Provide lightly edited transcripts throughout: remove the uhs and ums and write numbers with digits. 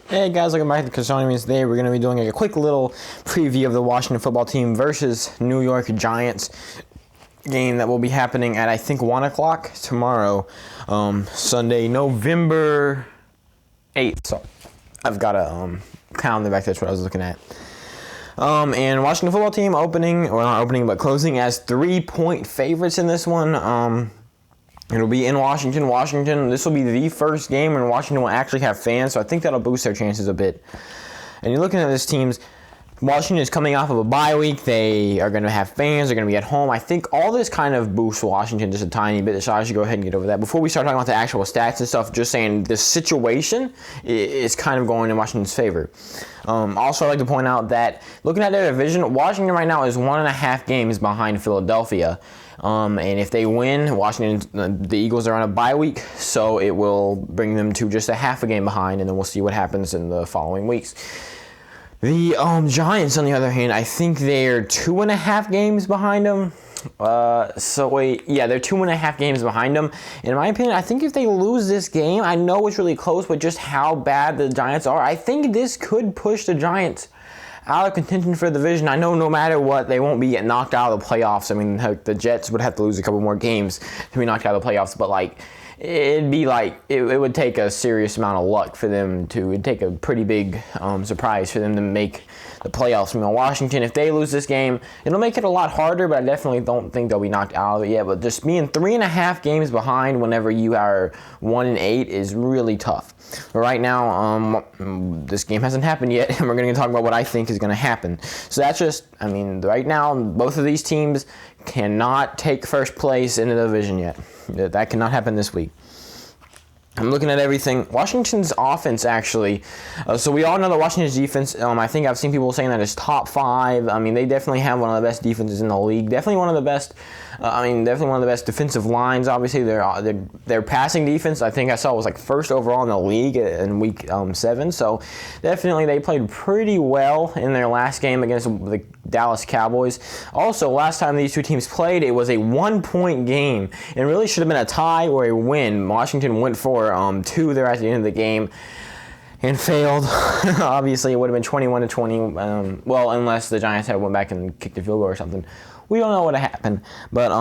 Hey guys, welcome back to Kasoni Means. Today we're going to be doing a quick little preview of the Washington football team versus New York Giants game that will be happening at I think 1 o'clock tomorrow, Sunday, November 8th. So I've got a calendar back there. That's what I was looking at. And Washington football team closing as 3-point favorites in this one. It'll be in Washington. This will be the first game when Washington will actually have fans, so I think that'll boost their chances a bit. And you're looking at this team's, Washington is coming off of a bye week. They are going to have fans. They're going to be at home. I think all this kind of boosts Washington just a tiny bit, so I should go ahead and get over that. Before we start talking about the actual stats and stuff, just saying the situation is kind of going in Washington's favor. Also, I'd like to point out that looking at their division, Washington right now is 1.5 games behind Philadelphia. And if they win, Washington, the Eagles are on a bye week, so it will bring them to just a half a game behind, and then we'll see what happens in the following weeks. The Giants, on the other hand, I think they're 2.5 games behind them. They're 2.5 games behind them. In my opinion, I think if they lose this game, I know it's really close, but just how bad the Giants are, I think this could push the Giants out of contention for the division. I know no matter what, they won't be knocked out of the playoffs. I mean, the Jets would have to lose a couple more games to be knocked out of the playoffs, but it would take a serious amount of luck for them to. It'd take a pretty big surprise for them to make the playoffs. Washington, if they lose this game, it'll make it a lot harder, but I definitely don't think they'll be knocked out of it yet. But just being 3.5 games behind whenever you are 1-8 is really tough. But right now, this game hasn't happened yet, and we're going to talk about what I think is going to happen. So that's just, right now, both of these teams cannot take first place in the division yet. That cannot happen this week. I'm looking at everything. Washington's offense, actually. So we all know that Washington's defense, I think I've seen people saying that it's top 5. They definitely have one of the best defenses in the league. Definitely one of the best defensive lines. Obviously, their passing defense, I think I saw was first overall in the league in week 7. So definitely they played pretty well in their last game against the Dallas Cowboys. Also, last time these two teams played, it was a 1-point game. It really should have been a tie or a win. Washington went for 2 there at the end of the game and failed. Obviously, it would have been 21-20. Unless the Giants had went back and kicked a field goal or something. We don't know what happened. But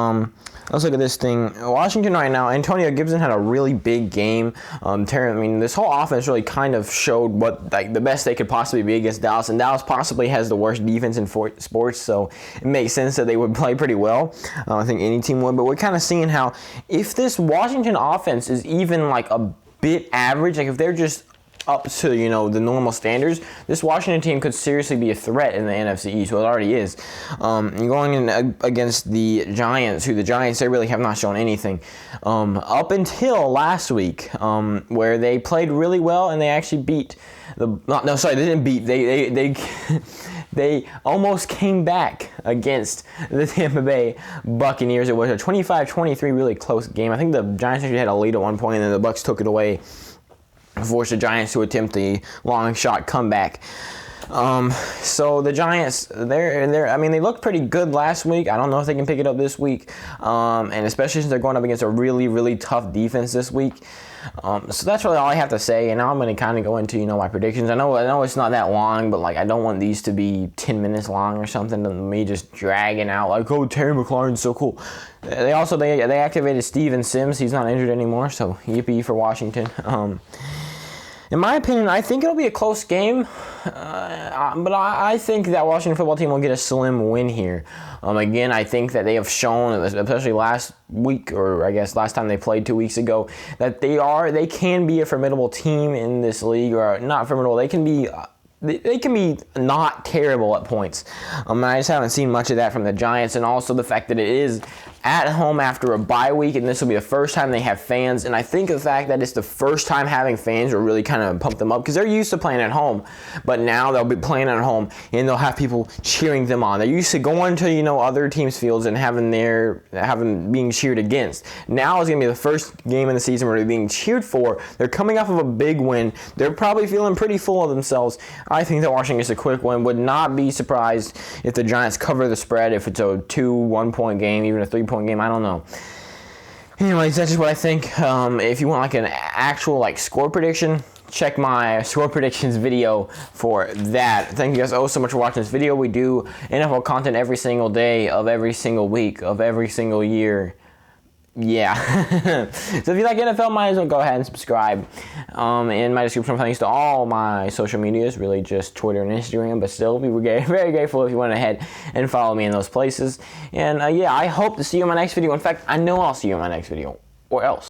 let's look at this thing. Washington right now, Antonio Gibson had a really big game. This whole offense really kind of showed what the best they could possibly be against Dallas. And Dallas possibly has the worst defense in sports, so it makes sense that they would play pretty well. I think any team would. But we're kind of seeing how if this Washington offense is even a bit average, if they're just up to the normal standards, this Washington team could seriously be a threat in the NFC East. Well, it already is. Going in against the Giants, they really have not shown anything up until last week, where they played really well and they actually beat they didn't beat. They almost came back against the Tampa Bay Buccaneers. It was a 25-23 really close game. I think the Giants actually had a lead at one point and then the Bucs took it away, forced the Giants to attempt the long shot comeback. So the Giants, they looked pretty good last week. I don't know if they can pick it up this week, and especially since they're going up against a really, really tough defense this week. So that's really all I have to say, and now I'm going to kind of go into my predictions. I know it's not that long, but I don't want these to be 10 minutes long or something, and me just dragging out Terry McLaurin's so cool. They activated Steven Sims. He's not injured anymore, so yippee for Washington. In my opinion, I think it'll be a close game, but I think that Washington football team will get a slim win here. Again, I think that they have shown, especially last week, or I guess last time they played 2 weeks ago, that they can be a formidable team in this league, or not formidable. They can be not terrible at points. I just haven't seen much of that from the Giants, and also the fact that it is at home after a bye week, and this will be the first time they have fans. And I think the fact that it's the first time having fans will really kind of pump them up, because they're used to playing at home, but now they'll be playing at home and they'll have people cheering them on. They're used to going to other teams' fields and having being cheered against. Now it's gonna be the first game in the season where they're being cheered for. They're coming off of a big win. They're probably feeling pretty full of themselves. I think that Washington gets a quick win. Would not be surprised if the Giants cover the spread, if it's a 2 1-point game, even a 3-point game. I don't know. Anyways, that's just what I think. If you want an actual score prediction, check my score predictions video for that. Thank you guys so much for watching this video. We do NFL content every single day of every single week of every single year. Yeah. So if you like NFL, might as well go ahead and subscribe. In my description, thanks to all my social medias, really just Twitter and Instagram, but still, we were very grateful if you went ahead and follow me in those places. And yeah, I hope to see you in my next video. In fact, I know I'll see you in my next video, or else.